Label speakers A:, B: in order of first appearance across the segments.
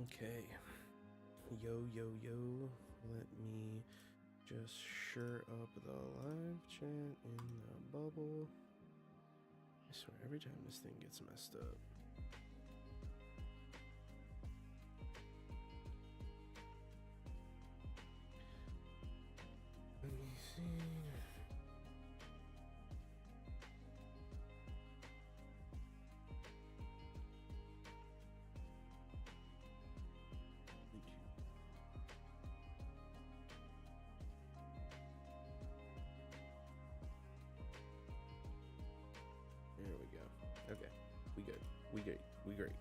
A: Okay. Yo. Let me just share up the live chat in the bubble. I swear, every time this thing gets messed up. Let me see. There we go. Okay. We good. We great.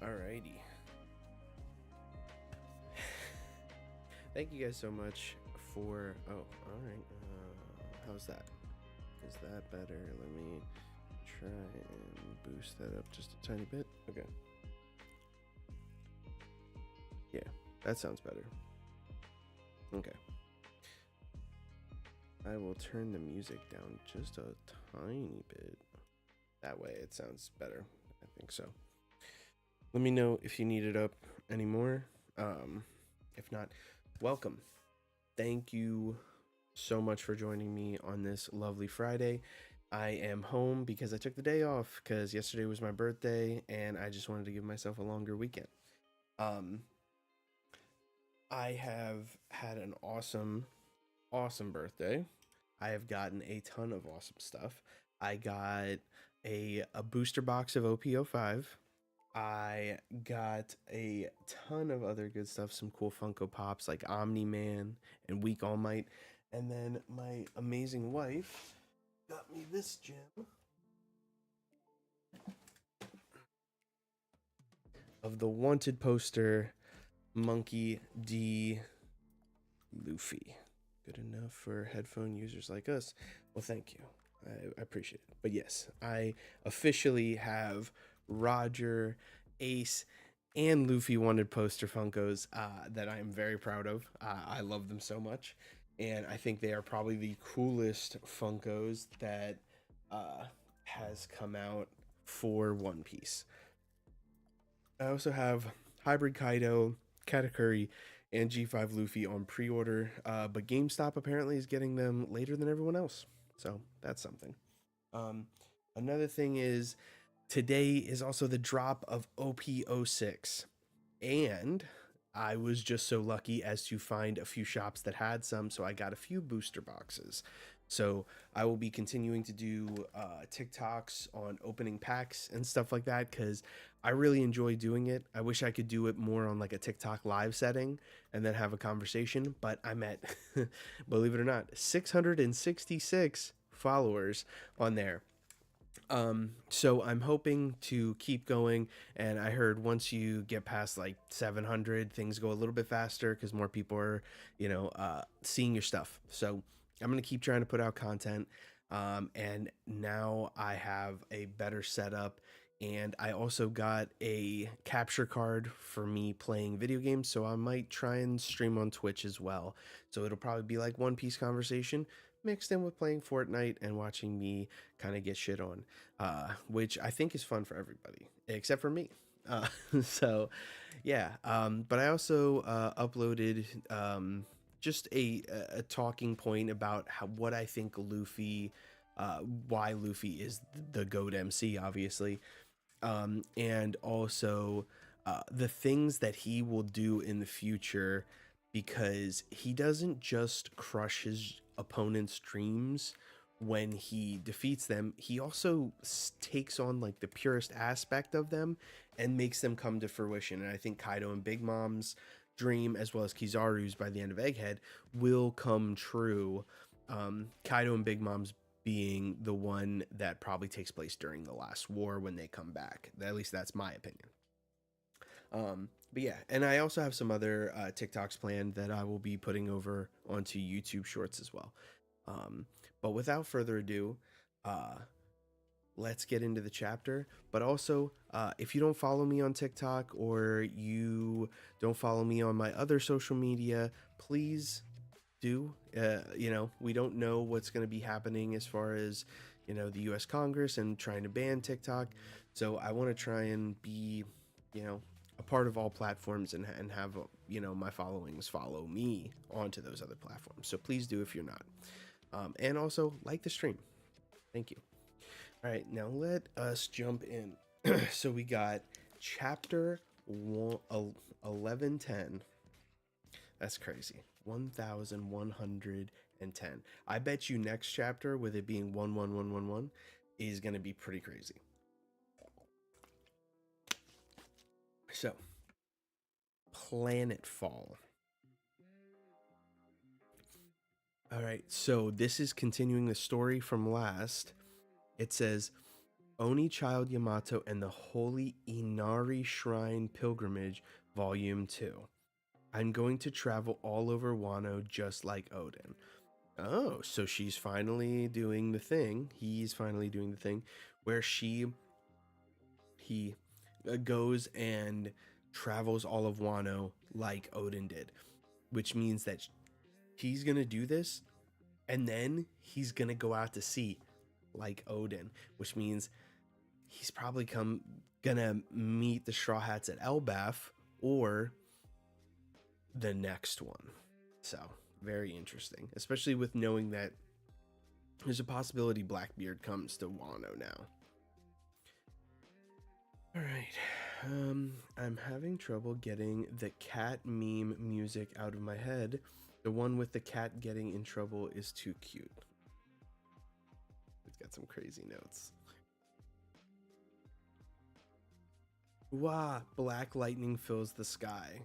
A: Alrighty. Thank you guys so much for... Oh, alright. How's that? Is that better? Let me try and boost that up just a tiny bit. Okay. Yeah, that sounds better. Okay. I will turn the music down just a tiny bit. That way it sounds better. I think so. Let me know if you need it up anymore. If not, welcome. Thank you so much for joining me on this lovely Friday. I am home because I took the day off because yesterday was my birthday and I just wanted to give myself a longer weekend. I have had an awesome birthday. I have gotten a ton of awesome stuff. I got a booster box of OP05. I got a ton of other good stuff, some cool Funko Pops like Omni-Man and Weak All Might. And then my amazing wife got me this gem of the Wanted poster, Monkey D. Luffy. Good enough for headphone users like us. Well, thank you. I appreciate it. But yes, I officially have Roger, Ace, and Luffy Wanted poster Funkos that I am very proud of. I love them so much. And I think they are probably the coolest Funkos that has come out for One Piece. I also have Hybrid Kaido, Katakuri, and G5 Luffy on pre-order, but GameStop apparently is getting them later than everyone else, so that's something. Another thing is today is also the drop of OP06, and I was just so lucky as to find a few shops that had some, so I got a few booster boxes. So I will be continuing to do TikToks on opening packs and stuff like that because I really enjoy doing it. I wish I could do it more on like a TikTok live setting and then have a conversation, but I'm at, believe it or not, 666 followers on there. So I'm hoping to keep going, and I heard once you get past like 700, things go a little bit faster because more people are, seeing your stuff. So I'm gonna keep trying to put out content, and now I have a better setup, and I also got a capture card for me playing video games, so I might try and stream on Twitch as well. So it'll probably be like One Piece conversation mixed in with playing Fortnite and watching me kind of get shit on, which I think is fun for everybody except for me. Uh, so, yeah. But I also uploaded just a talking point about what I think Luffy, why Luffy is the GOAT MC, obviously, and also the things that he will do in the future, because he doesn't just crush his opponent's dreams when he defeats them, he also takes on like the purest aspect of them and makes them come to fruition. And I think Kaido and Big Mom's dream, as well as Kizaru's by the end of Egghead, will come true. Kaido and Big Mom's being the one that probably takes place during the last war when they come back. At least that's my opinion. But yeah, and I also have some other TikToks planned that I will be putting over onto YouTube Shorts as well. But without further ado, let's get into the chapter. But also, if you don't follow me on TikTok or you don't follow me on my other social media, please do. We don't know what's going to be happening as far as, the US Congress and trying to ban TikTok. So I want to try and be, a part of all platforms and have my followings follow me onto those other platforms. So please do if you're not. And also like the stream. Thank you. All right, now let us jump in. So we got chapter 1110. That's crazy. 1110. I bet you next chapter, with it being 11111, is going to be pretty crazy. So, Planetfall. All right, so this is continuing the story from last. It says, Oni Child Yamato and the Holy Inari Shrine Pilgrimage, Volume 2. I'm going to travel all over Wano just like Odin. Oh, so she's finally doing the thing. He's finally doing the thing where he goes and travels all of Wano like Odin did, which means that he's going to do this and then he's going to go out to sea like Odin, which means he's probably gonna meet the Straw Hats at Elbaf or the next one. So very interesting, especially with knowing that there's a possibility Blackbeard comes to Wano now. All right, I'm having trouble getting the cat meme music out of my head. The one with the cat getting in trouble is too cute. It's got some crazy notes. Wah, black lightning fills the sky.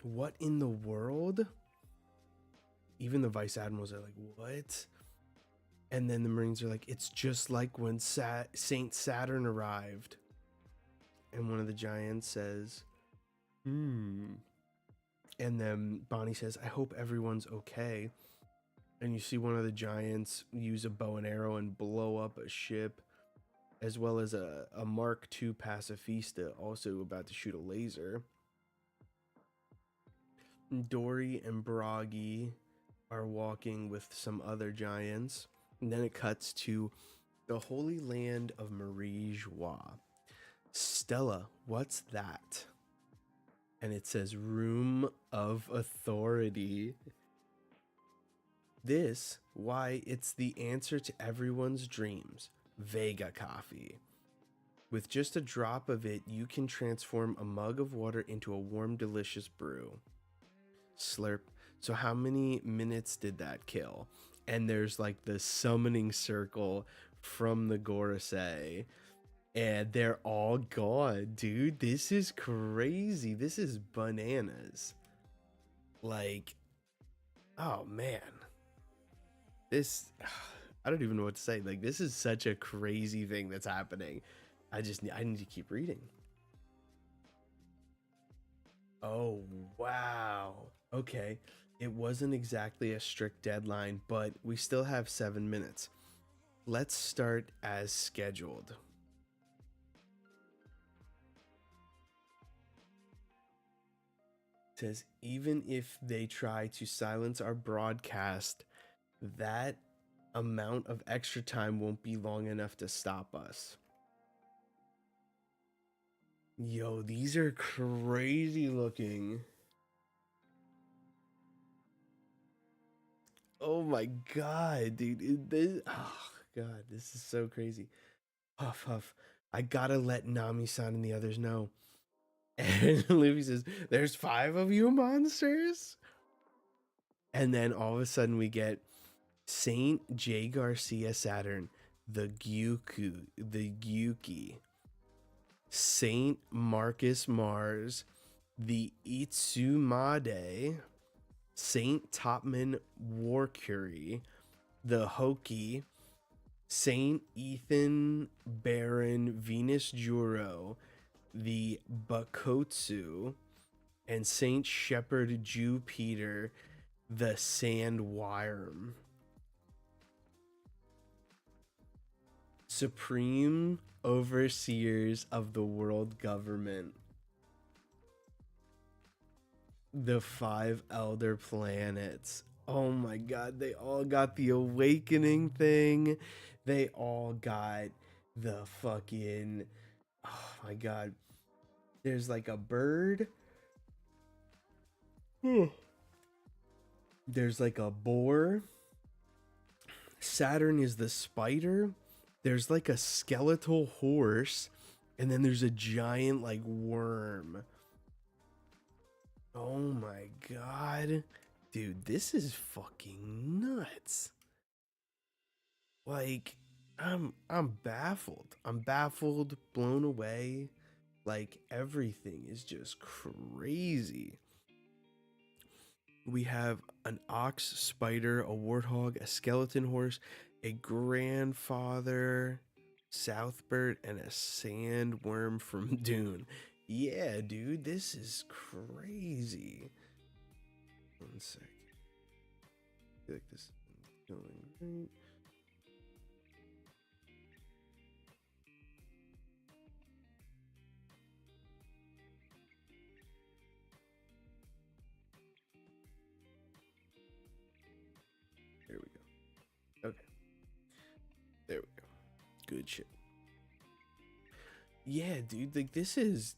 A: What in the world? Even the vice admirals are like, what? And then the Marines are like, it's just like when Saint Saturn arrived. And one of the giants says, And then Bonnie says, I hope everyone's okay. And you see one of the giants use a bow and arrow and blow up a ship, as well as a Mark II Pacifista also about to shoot a laser. Dory and Bragi are walking with some other giants. And then it cuts to the Holy Land of Marie Joie. Stella, what's that? And it says Room of Authority. This, why, it's the answer to everyone's dreams. Vega coffee. With just a drop of it, you can transform a mug of water into a warm, delicious brew. Slurp. So how many minutes did that kill? And there's like the summoning circle from the Gorosei, and they're all gone, dude. This is crazy. This is bananas. Like, oh man. This, I don't even know what to say. Like, this is such a crazy thing that's happening. I need to keep reading. Oh, wow. Okay. It wasn't exactly a strict deadline, but we still have 7 minutes. Let's start as scheduled. It says, even if they try to silence our broadcast, that amount of extra time won't be long enough to stop us. Yo, these are crazy looking. Oh my god, dude. This is so crazy. Huff, huff. I gotta let Nami-san and the others know. And Luffy says, there's 5 of you monsters? And then all of a sudden we get Saint J. Garcia Saturn, the Gyuki, Saint Marcus Mars, the Itsumade, Saint Topman Warcury, the Hoki, Saint Ethan Baron Venus Juro, the Bakotsu, and Saint Shepherd Jew Peter, the Sandworm. Supreme Overseers of the World Government. The 5 Elder Planets. Oh my god, they all got the awakening thing. They all got the fucking... Oh my god. There's like a bird. Hmm. There's like a boar. Saturn is the spider. There's like a skeletal horse. And then there's a giant like worm. Oh my god. Dude, this is fucking nuts. Like, I'm baffled. I'm baffled, blown away. Like everything is just crazy. We have an ox, spider, a warthog, a skeleton horse, a grandfather, Southbird, and a sandworm from Dune. Yeah, dude, this is crazy. One sec. I feel like this is going great. There we go. Okay. There we go. Good shit. Yeah, dude, like this is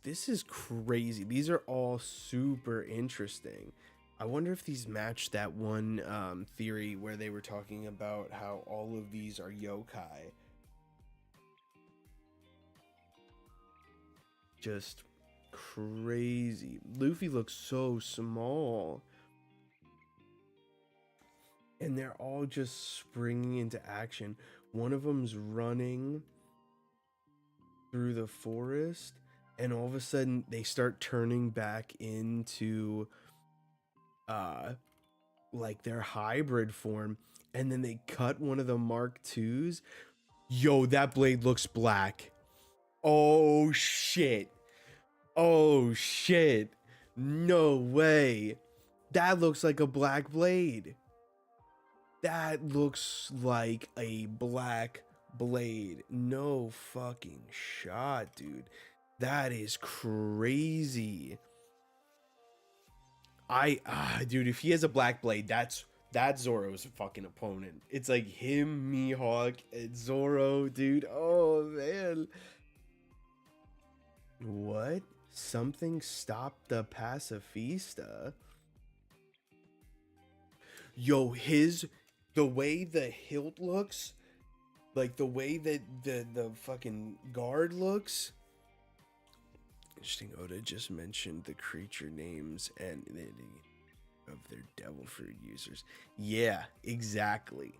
A: crazy. These are all super interesting. I wonder if these match that one theory where they were talking about how all of these are yokai. Just crazy. Luffy looks so small. And they're all just springing into action. One of them's running through the forest, and all of a sudden they start turning back into uh like their hybrid form, and then they cut one of the Mark IIs. Yo, that blade looks black. Oh shit. Oh shit. No way. That looks like a black blade. That looks like a black blade. No fucking shot, dude. That is crazy. Dude, if he has a black blade, that's Zoro's fucking opponent. It's like him, Mihawk, and Zoro, dude. Oh man. What? Something stopped the pacifista? Yo, the way the hilt looks, like the way that the fucking guard looks. Interesting. Oda just mentioned the creature names and of their devil fruit users. Yeah, exactly.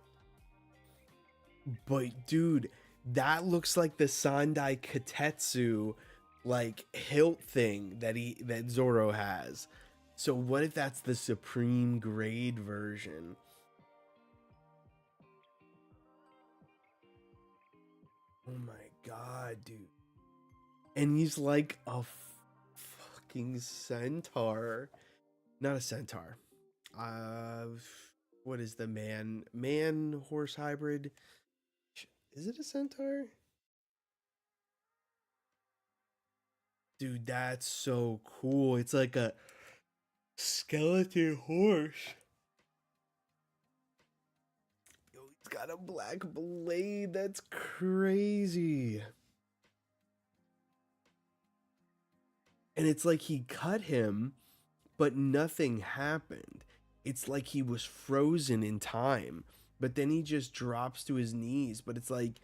A: But dude, that looks like the Sandai Katetsu like hilt thing that Zoro has. So what if that's the supreme grade version? Oh my god, dude. And he's like a fucking centaur. Not a centaur. Uh what is the man horse hybrid? Is it a centaur? Dude, that's so cool. It's like a skeleton horse. Yo, he's got a black blade. That's crazy. And it's like he cut him, but nothing happened. It's like he was frozen in time, but then he just drops to his knees. But it's like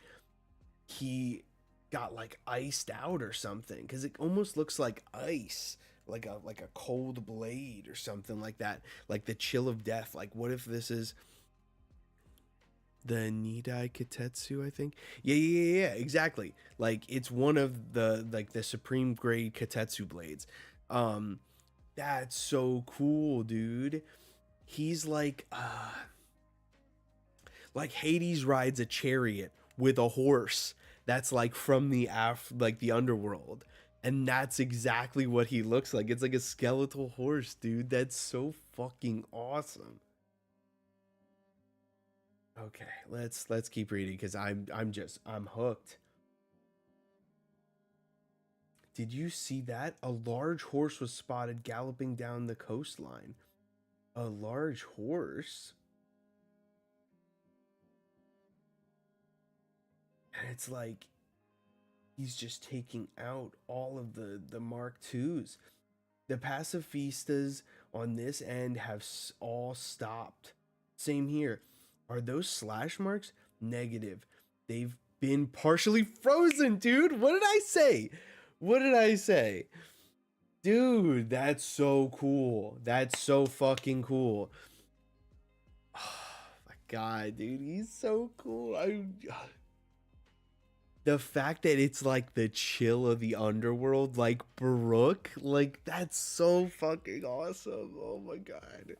A: he got like iced out or something, because it almost looks like ice, like a cold blade or something like that, like the chill of death. Like, what if this is the Nidai Katetsu? I think. Yeah, exactly. Like it's one of the supreme grade Katetsu blades. Um, that's so cool, dude. He's like Hades rides a chariot with a horse that's like from like the underworld. And that's exactly what he looks like. It's like a skeletal horse, dude. That's so fucking awesome. Okay, let's keep reading because I'm hooked. Did you see that? A large horse was spotted galloping down the coastline. A large horse? And it's like he's just taking out all of the Mark IIs. The pacifistas on this end have all stopped. Same here. Are those slash marks? Negative. They've been partially frozen, dude. What did I say? What did I say? Dude, that's so cool. That's so fucking cool. Oh my god, dude, he's so cool. The fact that it's like the chill of the underworld, like Brooke, like that's so fucking awesome. Oh my god.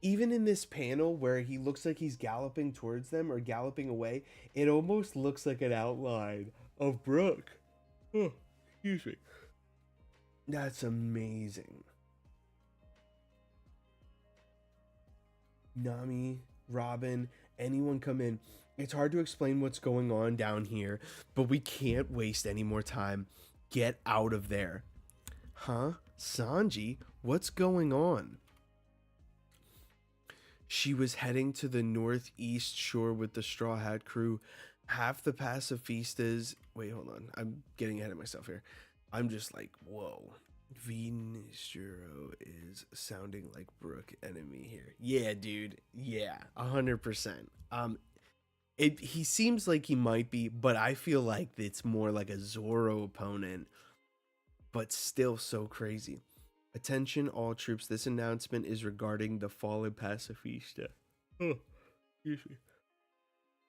A: Even in this panel where he looks like he's galloping towards them or galloping away, it almost looks like an outline of Brooke. Oh, excuse me. That's amazing. Nami, Robin, anyone come in. It's hard to explain what's going on down here, but we can't waste any more time. Get out of there. Huh? Sanji, what's going on? She was heading to the northeast shore with the Straw Hat crew. Half the pacifistas. Wait, hold on. I'm getting ahead of myself here. I'm just like, whoa. Venistro is sounding like Brook enemy here. Yeah, dude. Yeah, 100%. He seems like he might be, but I feel like it's more like a Zoro opponent, but still so crazy. Attention, all troops. This announcement is regarding the fallen pacifista. Oh, excuse me.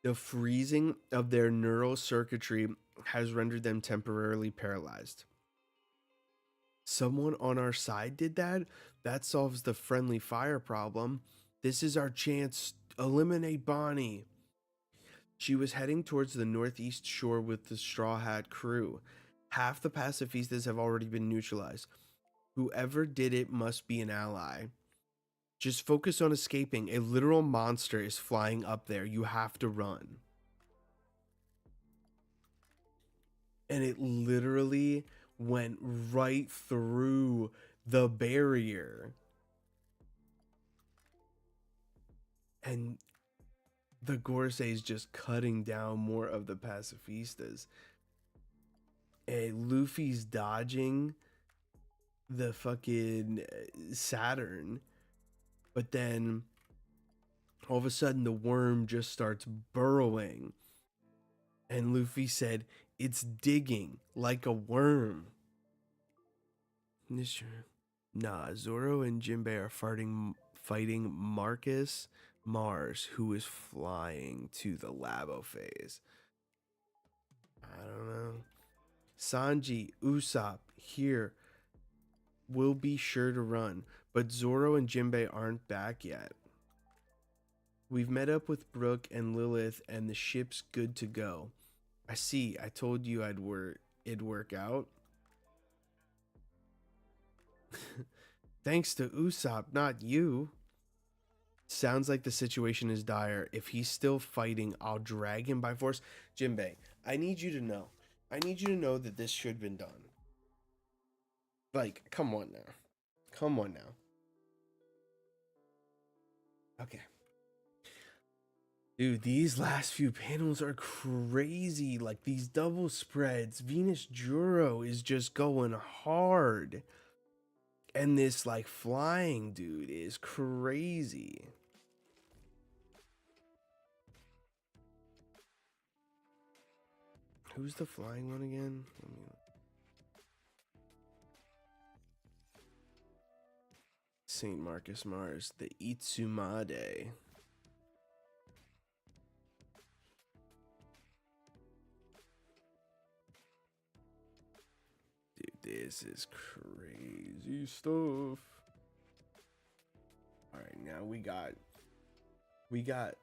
A: The freezing of their neural circuitry has rendered them temporarily paralyzed. Someone on our side did that? That solves the friendly fire problem. This is our chance. Eliminate Bonnie. She was heading towards the northeast shore with the Straw Hat crew. Half the pacifistas have already been neutralized. Whoever did it must be an ally. Just focus on escaping. A literal monster is flying up there. You have to run. And it literally went right through the barrier. And the Gorosei is just cutting down more of the pacifistas. And Luffy's dodging the fucking Saturn. But then all of a sudden the worm just starts burrowing. And Luffy said, it's digging like a worm. Nah, Zoro and Jinbei are fighting Marcus Mars, who is flying to the Labo phase. I don't know. Sanji, Usopp, here. We'll be sure to run, but Zoro and Jinbei aren't back yet. We've met up with Brooke and Lilith, and the ship's good to go. I see. I told you it'd work out. Thanks to Usopp, not you. Sounds like the situation is dire. If he's still fighting, I'll drag him by force. Jinbei, I need you to know. I need you to know that this should have been done. Like, come on now. Come on now. Okay. Dude, these last few panels are crazy. Like, these double spreads. Venus Juro is just going hard. And this, like, flying dude is crazy. Who's the flying one again? St. Marcus Mars, the Itsumade. Dude, this is crazy stuff. Alright, now we got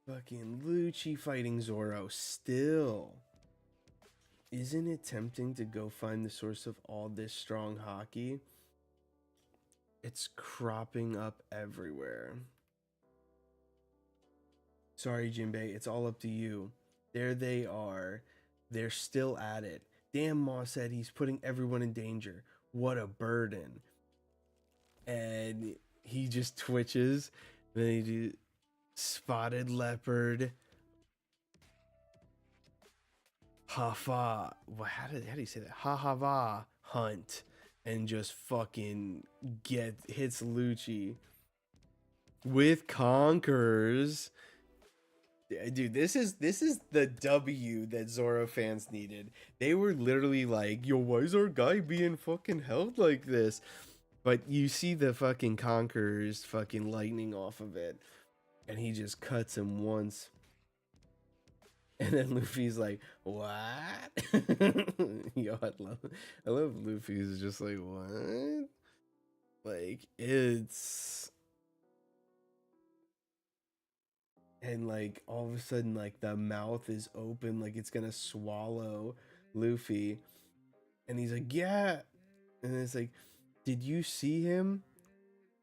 A: fucking Lucci fighting Zoro still. Isn't it tempting to go find the source of all this strong hockey? It's cropping up everywhere. Sorry, Jinbei, it's all up to you. There they are. They're still at it. Damn, Ma said he's putting everyone in danger. What a burden. And he just twitches. Then he do spotted leopard. Hafa. How do you say that? Hahava hunt, and just fucking hits Lucci with conquers. Yeah, dude, this is the W that Zoro fans needed. They were literally like, "Yo, why is our guy being fucking held like this?" But you see the fucking conquerors fucking lightning off of it, and he just cuts him once. And then Luffy's like, "What?" Yo, I love Luffy's just like, "What?" Like it's and like all of a sudden like the mouth is open like it's gonna swallow Luffy, and he's like, "Yeah," and it's like, "Did you see him?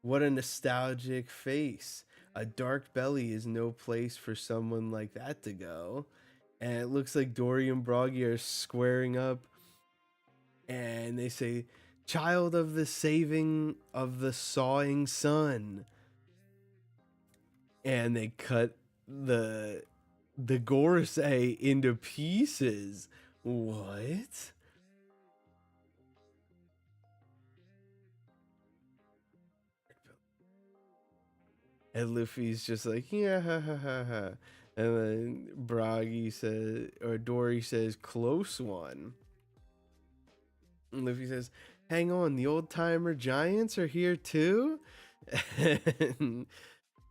A: What a nostalgic face. A dark belly is no place for someone like that to go." And it looks like Dory and Broggy are squaring up, and they say, "Child of the saving of the sawing sun," and they cut the Gorosei into pieces. What? And Luffy's just like, "Yeah, ha ha ha ha." And then Broggy says, or Dory says, "Close one." And Luffy says, "Hang on, the old timer giants are here too?" And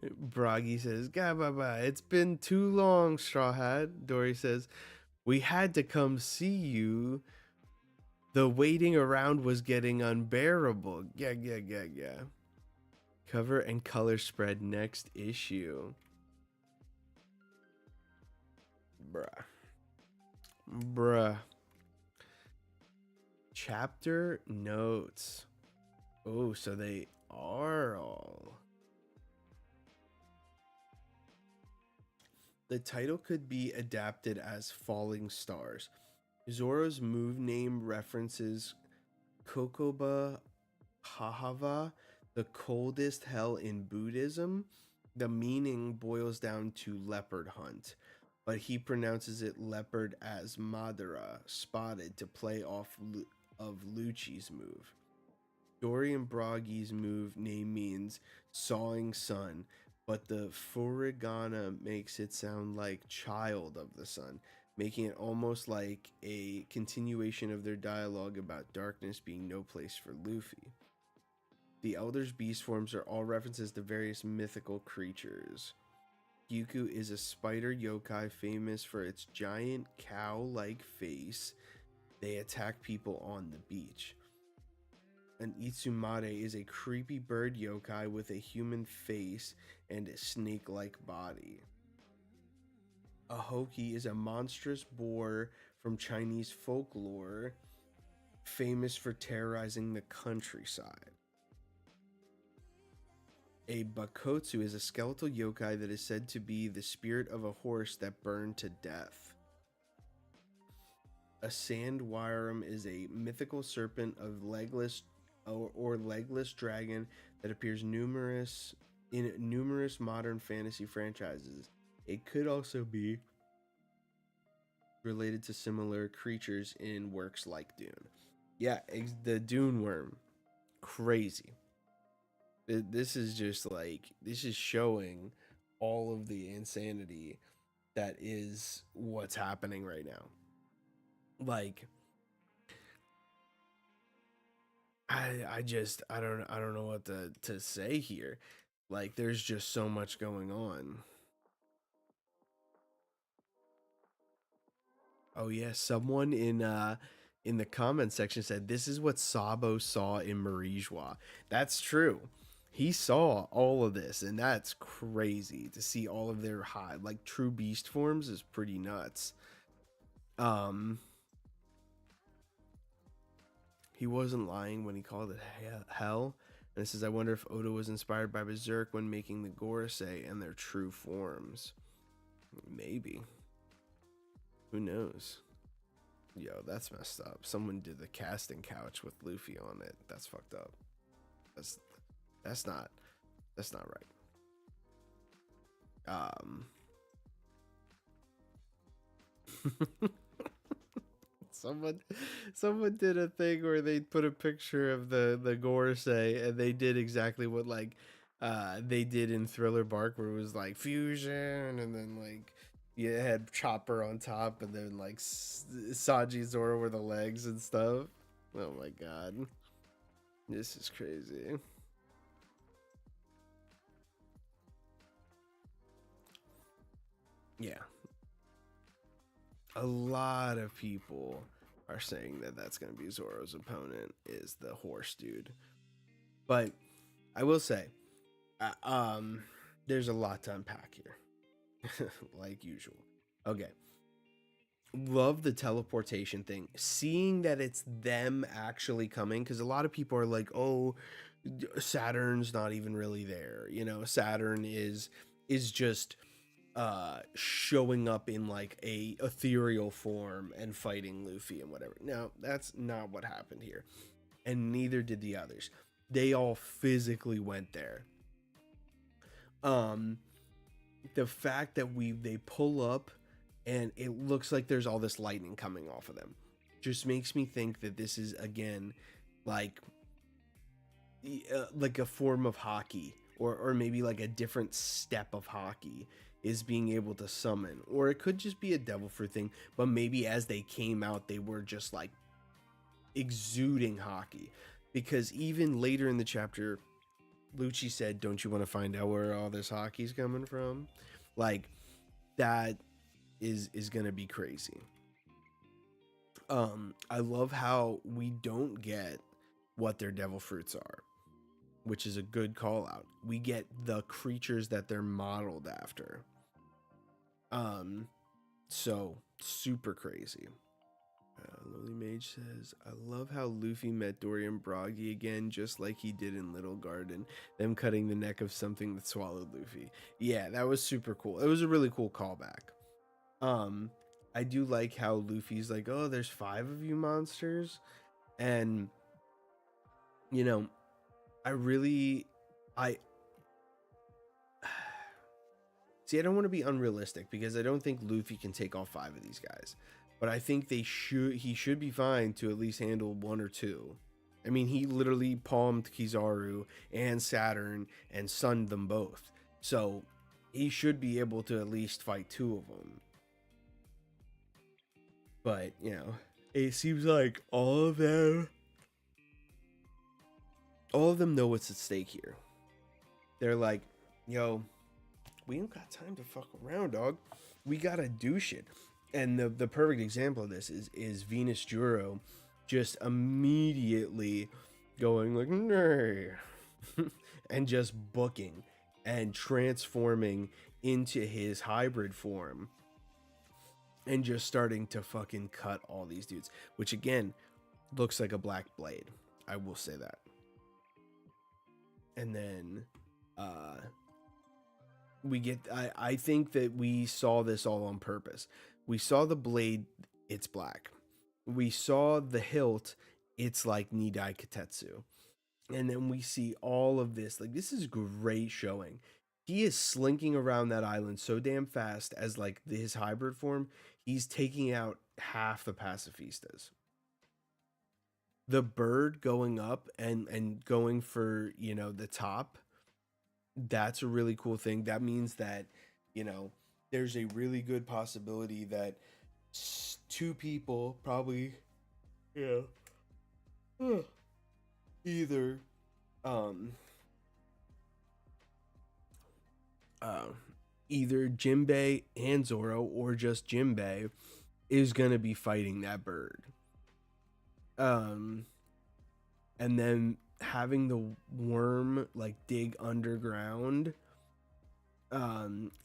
A: Broggy says, "Ga ba ba, it's been too long, Straw Hat." Dory says, "We had to come see you. The waiting around was getting unbearable." Yeah, yeah, yeah, yeah. Cover and color spread next issue. Bruh. Bruh. Chapter notes. Oh, so they are all. The title could be adapted as Falling Stars. Zoro's move name references Kokoba Hahava, the coldest hell in Buddhism. The meaning boils down to leopard hunt, but he pronounces it leopard as Madara, spotted, to play off of Lucci's move. Dorian Broggy's move name means sawing sun, but the furigana makes it sound like child of the sun, making it almost like a continuation of their dialogue about darkness being no place for Luffy. The Elder's beast forms are all references to various mythical creatures. Gyuku is a spider yokai famous for its giant cow-like face. They attack people on the beach. An Itsumade is a creepy bird yokai with a human face and a snake-like body. A Hoki is a monstrous boar from Chinese folklore, famous for terrorizing the countryside. A Bakotsu is a skeletal yokai that is said to be the spirit of a horse that burned to death. A Sandwyrm is a mythical serpent of legless or legless dragon that appears in numerous modern fantasy franchises. It could also be related to similar creatures in works like Dune. Yeah, the Dune worm. Crazy. This is just like, this is showing all of the insanity that is what's happening right now. Like, I don't know what to say here. Like, there's just so much going on. Oh yeah, someone in the comment section said this is what Sabo saw in Marijois. That's true. He saw all of this, and that's crazy to see all of their high like true beast forms is pretty nuts. Um he wasn't lying when he called it hell. And it says, "I wonder if Oda was inspired by Berserk when making the Gorosei and their true forms." Maybe. Who knows? Yo, that's messed up. Someone did the casting couch with Luffy on it. That's fucked up. That's that's not that's not right. Someone did a thing where they put a picture of the Gorosei, and they did exactly what like they did in Thriller Bark, where it was like fusion, and then like you had Chopper on top, and then like Saji Zoro were the legs and stuff. Oh my god, this is crazy. Yeah, a lot of people are saying that that's going to be Zoro's opponent is the horse dude. But I will say, uh, um, there's a lot to unpack here, like usual. Okay, love the teleportation thing. Seeing that it's them actually coming, because a lot of people are like, "Oh, Saturn's not even really there." You know, Saturn is just showing up in like a ethereal form and fighting Luffy and whatever. Now, that's not what happened here. And neither did the others. They all physically went there. Um the fact that they pull up and it looks like there's all this lightning coming off of them just makes me think that this is again like like a form of hockey, or maybe like a different step of hockey is being able to summon, or it could just be a devil fruit thing, but maybe as they came out they were just like exuding hockey, because even later in the chapter Lucci said, don't you want to find out where all this hockey's coming from? Like that is gonna be crazy. I love how we don't get what their devil fruits are, which is a good call out. We get the creatures that they're modeled after. So super crazy. Lily Mage says, I love how Luffy met Dorian Broggy again, just like he did in Little Garden, them cutting the neck of something that swallowed Luffy. Yeah, that was super cool. It was a really cool callback. I do like how Luffy's like, oh, there's 5 of you monsters. And, you know, I see, I don't want to be unrealistic because I don't think Luffy can take all 5 of these guys. But I think he should be fine to at least handle 1 or 2. I mean, he literally palmed Kizaru and Saturn and sunned them both. So he should be able to at least fight 2 of them. But, you know, it seems like all of them know what's at stake here. They're like, yo, we don't got time to fuck around, dog. We gotta do shit. And the perfect example of this is Venus Juro just immediately going like, nay, and just booking and transforming into his hybrid form and just starting to fucking cut all these dudes, which again looks like a black blade. I will say that. And then we get, I think that we saw this all on purpose. We saw the blade, it's black. We saw the hilt, it's like Nidai Katetsu. And then we see all of this. Like, this is great showing. He is slinking around that island so damn fast as like his hybrid form. He's taking out half the pacifistas. The bird going up and going for, you know, the top, that's a really cool thing. That means that, you know, there's a really good possibility that 2 people probably, yeah, either either Jinbei and Zoro, or just Jinbei, is gonna be fighting that bird. And then having the worm like dig underground.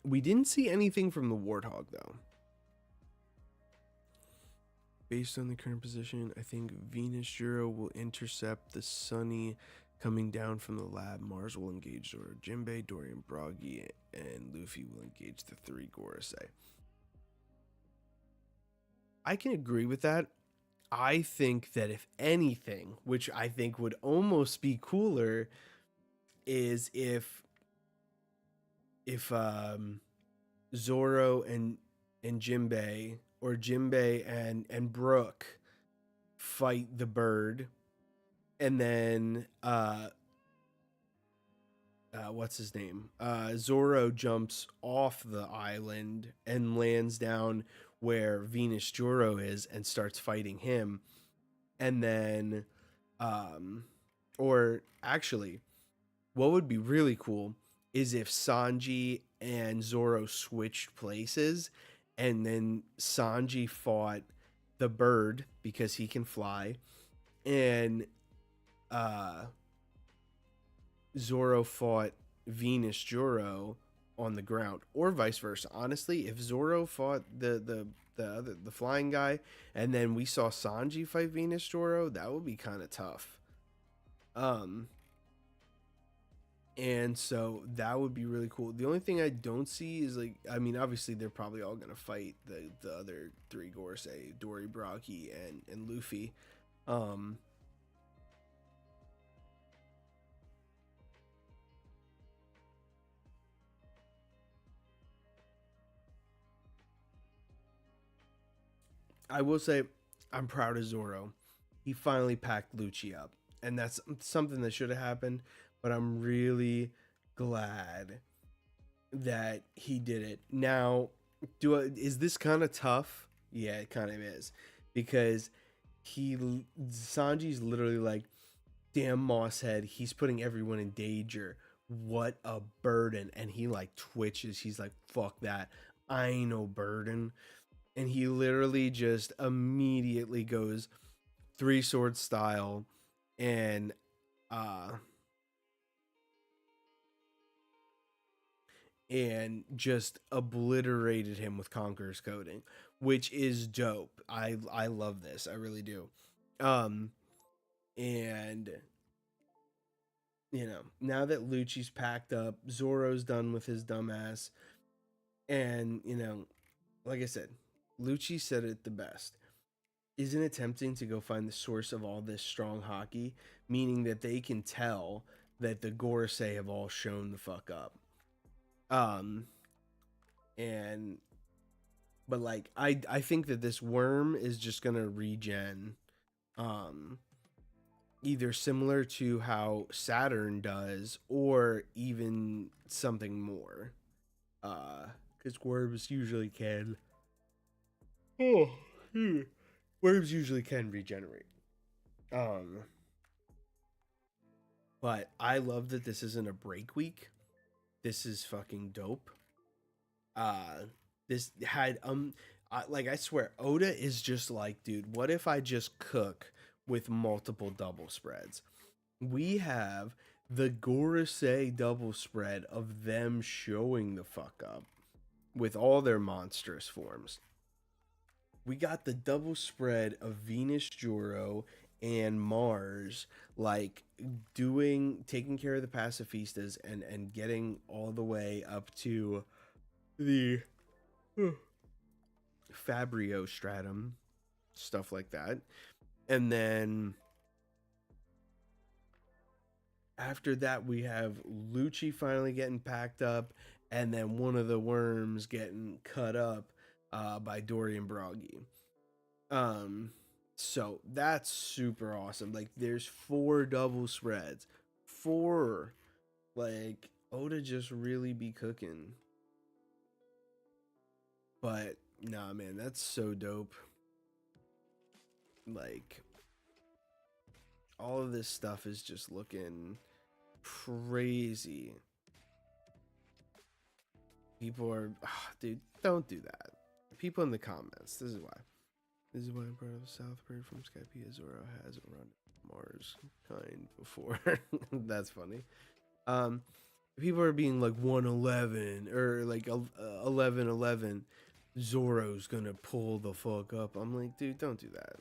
A: We didn't see anything from the warthog though. Based on the current position, I think Venus Juro will intercept the Sunny coming down from the lab. Mars will engage Zoro, Jinbei, Dorian Broggy, and Luffy will engage the 3 Gorosei. I can agree with that. I think that if anything, which I think would almost be cooler, is if Zoro and Jinbei, or Jinbei and Brook fight the bird, and then what's his name? Zoro jumps off the island and lands down where Venus Juro is and starts fighting him. And then, um, or actually, what would be really cool is if Sanji and Zoro switched places, and then Sanji fought the bird because he can fly, and uh, Zoro fought Venus Juro on the ground, or vice versa. Honestly, if Zoro fought the flying guy, and then we saw Sanji fight Venus Juro, that would be kind of tough. Um, and so that would be really cool. The only thing I don't see is like, I mean, obviously they're probably all gonna fight the other three Gorosei, Dory, Brocky, and Luffy. Um, I will say I'm proud of Zoro. He finally packed Lucci up, and that's something that should have happened. But I'm really glad that he did it. Now, is this kind of tough? Yeah, it kind of is, because he Sanji's literally like, damn Mosshead, he's putting everyone in danger. What a burden. And he like twitches. He's like, fuck that. I ain't no burden. And he literally just immediately goes three sword style and uh just obliterated him with Conqueror's coding, which is dope. I love this. I really do. Um and now that Lucci's packed up, Zoro's done with his dumbass, and like I said, Lucci said it the best. Isn't it tempting to go find the source of all this strong hockey, meaning that they can tell that the Gorosei have all shown the fuck up. Um and but like I think that this worm is just gonna regen, um either similar to how Saturn does, or even something more. Because worms usually can. Oh, worms usually can regenerate. Um, but I love that this isn't a break week. This is fucking dope. Uh, this had like, I swear, Oda is just like, dude, what if I just cook with multiple double spreads? We have the Gorosei double spread of them showing the fuck up with all their monstrous forms. We got the double spread of Venus Juro and Mars, like taking care of the pacifistas and getting all the way up to the Fabrio stratum, stuff like that. And then after that, we have Lucci finally getting packed up, and then one of the worms getting cut up by Dorian Broggy. So that's super awesome. Like, there's 4 double spreads. 4. Like, Oda just really be cooking. But nah, man, that's so dope. Like, all of this stuff is just looking crazy. People are, dude, don't do that. People in the comments, this is why. This is why I'm part of the South Bird from Skype. Zoro hasn't run Mars kind before. That's funny. People are being like 111 or like 1111. Zoro's gonna pull the fuck up. I'm like, dude, don't do that.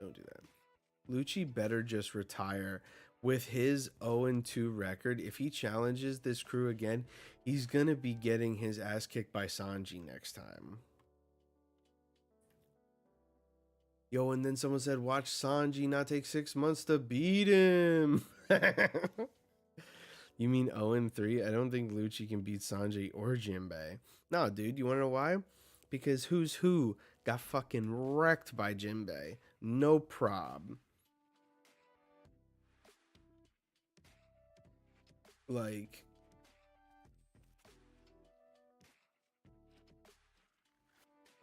A: Don't do that. Lucci better just retire. With his 0-2 record, if he challenges this crew again, he's gonna be getting his ass kicked by Sanji next time. Yo, and then someone said, watch Sanji not take 6 months to beat him. You mean 0-3? I don't think Lucci can beat Sanji or Jinbei. No, dude, you wanna know why? Because who's who got fucking wrecked by Jinbei. No prob. Like,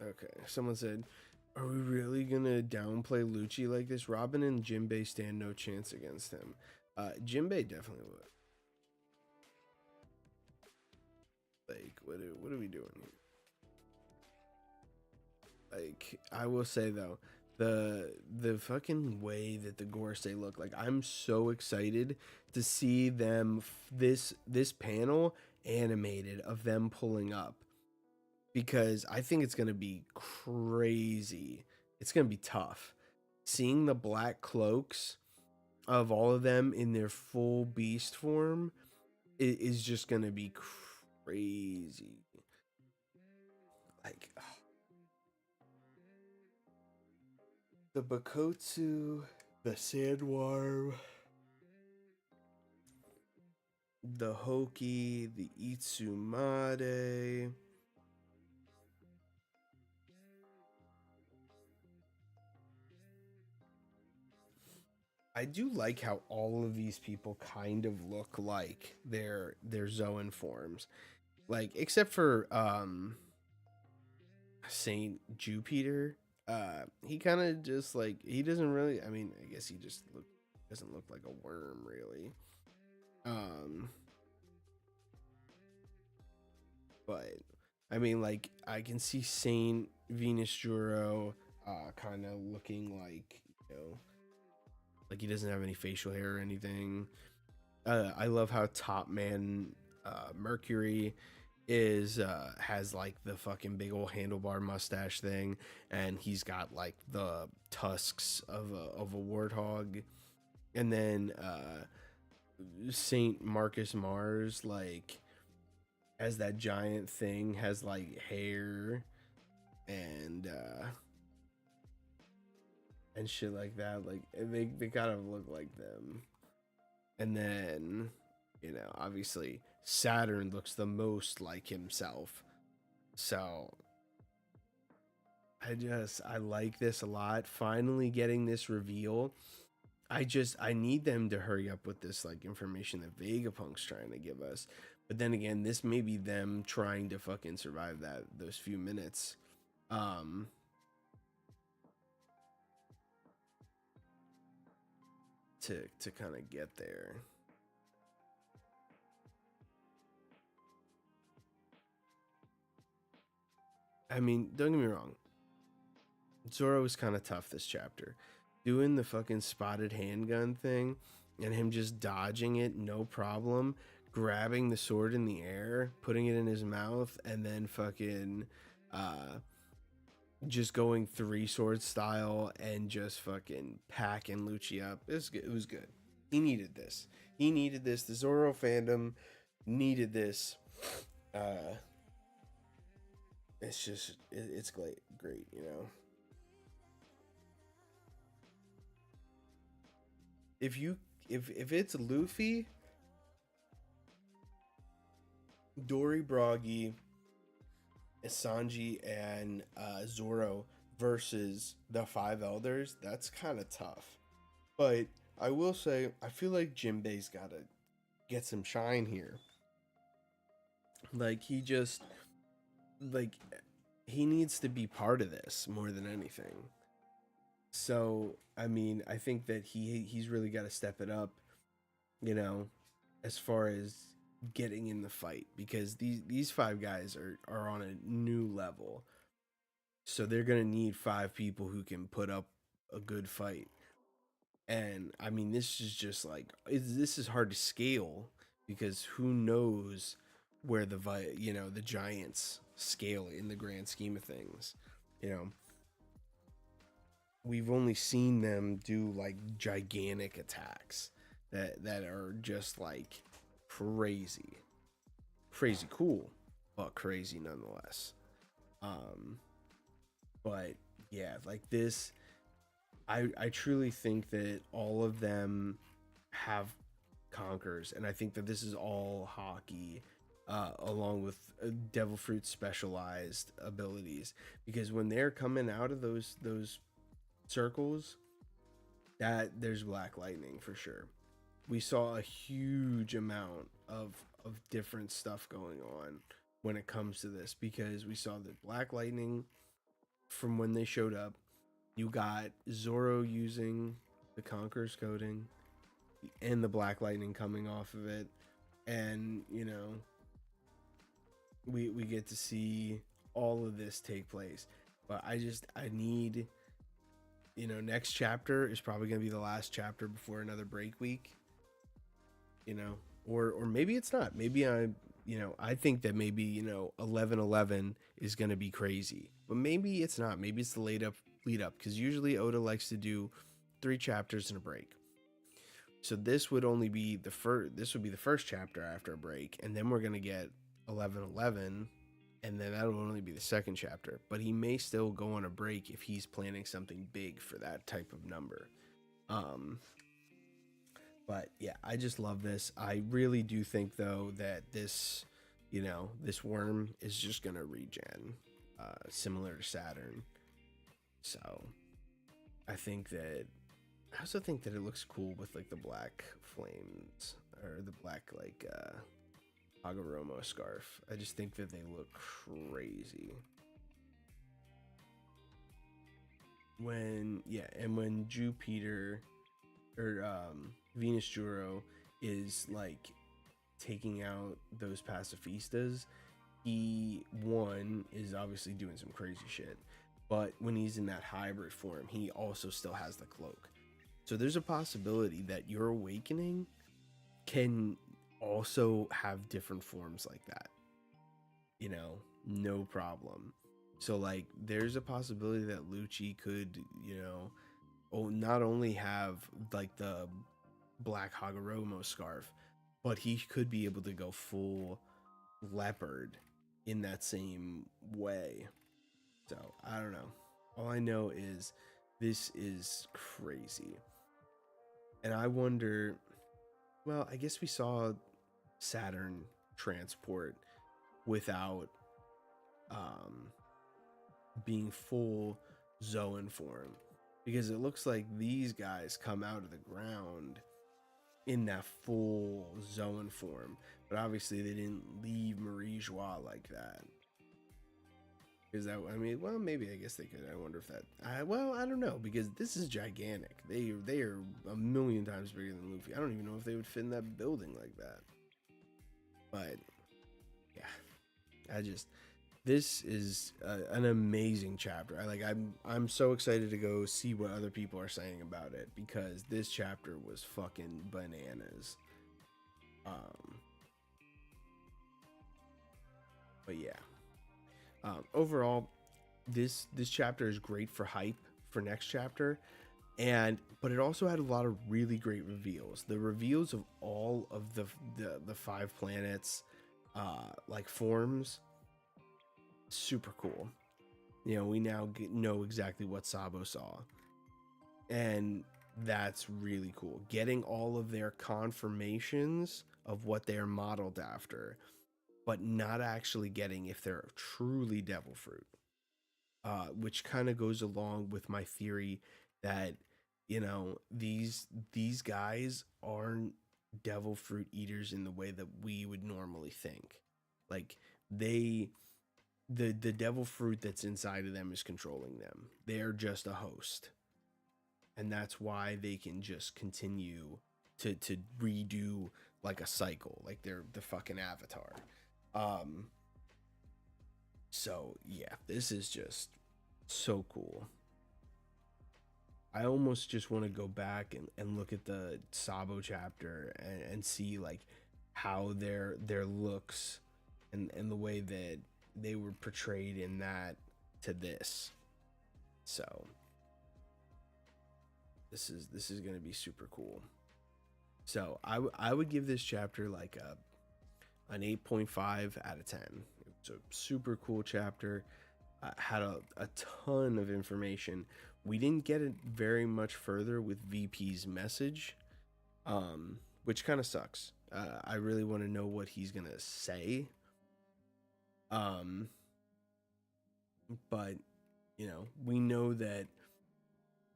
A: okay, someone said, are we really gonna downplay Lucci like this? Robin and Jinbei stand no chance against him. Jinbei definitely would. Like, what are we doing here? Like, I will say though, the fucking way that the Gorosei look, like, I'm so excited to see them this panel animated of them pulling up, because I think it's gonna be crazy. It's gonna be tough. Seeing the black cloaks of all of them in their full beast form is just gonna be crazy. Like, the Bakotsu, the Sandworm, the Hoki, the Itsumade. I do like how all of these people kind of look like their Zoan forms. Like, except for Saint Jupiter. He kind of just, like, he doesn't really, I mean, I guess he just doesn't look like a worm really. But I mean, like, I can see Saint Venus Juro kind of looking like, like he doesn't have any facial hair or anything. I love how Top Man Mercury is has like the fucking big old handlebar mustache thing, and he's got like the tusks of a warthog. And then Saint Marcus Mars, like, has that giant thing, has like hair and shit like that. Like, they kind of look like them. And then, obviously Saturn looks the most like himself. So I like this a lot. Finally getting this reveal. I need them to hurry up with this, like, information that Vegapunk's trying to give us. But then again, this may be them trying to fucking survive those few minutes. To kind of get there. I mean, don't get me wrong. Zoro was kind of tough this chapter. Doing the fucking spotted handgun thing and him just dodging it, no problem. Grabbing the sword in the air, putting it in his mouth, and then fucking just going three sword style and just fucking packing Lucci up. It was good. He needed this. He needed this. The Zoro fandom needed this. It's just it's great, If it's Luffy, Dory Bragi, Sanji, and Zoro versus the five elders, that's kind of tough. But I will say, I feel like Jinbei's got to get some shine here. Like, he needs to be part of this more than anything. So, I mean, I think that he's really got to step it up, as far as getting in the fight, because these five guys are on a new level. So they're going to need five people who can put up a good fight. And I mean, this is just like, this is hard to scale, because who knows where the giants scale in the grand scheme of things. We've only seen them do like gigantic attacks that are just like crazy cool, but crazy nonetheless. But yeah, like this, I truly think that all of them have conquers, and I think that this is all hockey, along with Devil Fruit specialized abilities, because when they're coming out of those circles, that there's Black Lightning for sure. We saw a huge amount of different stuff going on when it comes to this, because we saw the Black Lightning from when they showed up. You got Zoro using the Conqueror's coating and the Black Lightning coming off of it, and you know, we get to see all of this take place. But I need, you know, next chapter is probably going to be the last chapter before another break week, you know, or maybe it's not. Maybe I think that maybe, you know, 11:11 is going to be crazy, but maybe it's not. Maybe it's the lead up, because usually Oda likes to do 3 chapters in a break. So this would only be the first. This would be the first chapter after a break, and then we're going to get 11:11, and then that'll only be the second chapter. But he may still go on a break if he's planning something big for that type of number. But yeah, I just love this. I really do think though that this, you know, this worm is just gonna regen, similar to Saturn. So I also think that it looks cool with like the black flames, or the black like Hagoromo scarf. I just think that they look crazy. When Jupiter or Venus Juro is like taking out those pacifistas, he is obviously doing some crazy shit. But when he's in that hybrid form, he also still has the cloak. So there's a possibility that your awakening can also have different forms like that. You know, no problem. So like there's a possibility that Lucci could, you know, not only have like the black Hagoromo scarf, but he could be able to go full leopard in that same way. So I don't know. All I know is this is crazy. And I wonder, well, I guess we saw Saturn transport without being full Zoan form, because it looks like these guys come out of the ground in that full Zoan form, but obviously they didn't leave Marie Joie like that. Is that, I mean, well, maybe I guess they could. I wonder if that, I don't know, because this is gigantic. They are a million times bigger than Luffy. I don't even know if they would fit in that building like that. But yeah, this is an amazing chapter. I'm so excited to go see what other people are saying about it, because this chapter was fucking bananas. But yeah. Overall, this chapter is great for hype for next chapter, but it also had a lot of really great reveals. The reveals of all of the 5 planets, like forms, super cool. You know, we now know exactly what Sabo saw, and that's really cool. Getting all of their confirmations of what they're modeled after, but not actually getting if they're truly devil fruit, which kind of goes along with my theory that, you know, these guys aren't devil fruit eaters in the way that we would normally think. Like the devil fruit that's inside of them is controlling them. They're just a host, and that's why they can just continue to redo like a cycle, like they're the fucking Avatar. So yeah, this is just so cool. I almost just want to go back and look at the Sabo chapter and see like how their looks and the way that they were portrayed in that to this. So this is going to be super cool. So I would give this chapter like an 8.5 out of 10. It's a super cool chapter. Had a ton of information. We didn't get it very much further with VP's message, which kind of sucks. I really want to know what he's gonna say. But you know, we know that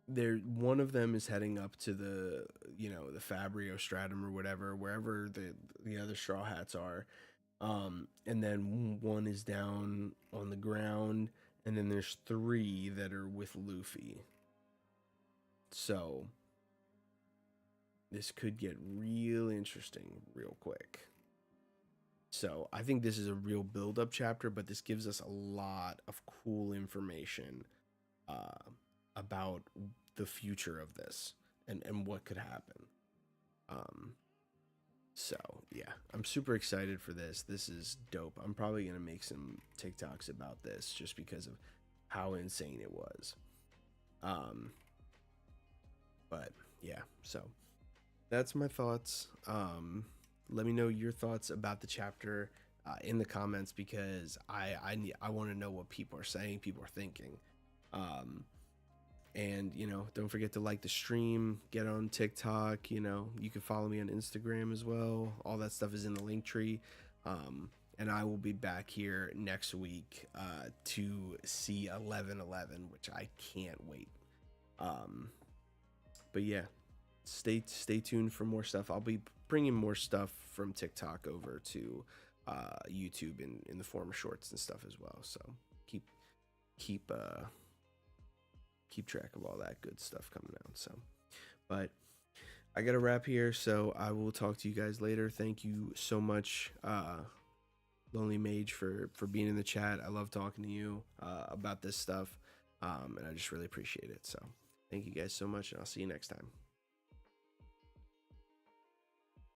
A: one of them is heading up to the, the Fabrio stratum or whatever, wherever the other Straw Hats are. And then one is down on the ground, and then there's three that are with Luffy. So this could get real interesting real quick. So I think this is a real build-up chapter, but this gives us a lot of cool information about the future of this and what could happen. So yeah, I'm super excited for this. This is dope. I'm probably gonna make some TikToks about this just because of how insane it was. But yeah, so that's my thoughts. Let me know your thoughts about the chapter in the comments, because I want to know what people are saying, people are thinking. And don't forget to like the stream, get on TikTok. You can follow me on Instagram as well. All that stuff is in the Linktree. And I will be back here next week to see 1111, which I can't wait. But yeah, stay tuned for more stuff. I'll be bringing more stuff from TikTok over to YouTube in the form of shorts and stuff as well. So keep track of all that good stuff coming out. So, but I got to wrap here, so I will talk to you guys later. Thank you so much, Lonely Mage, for being in the chat. I love talking to you about this stuff, and I just really appreciate it. So thank you guys so much, and I'll see you next time.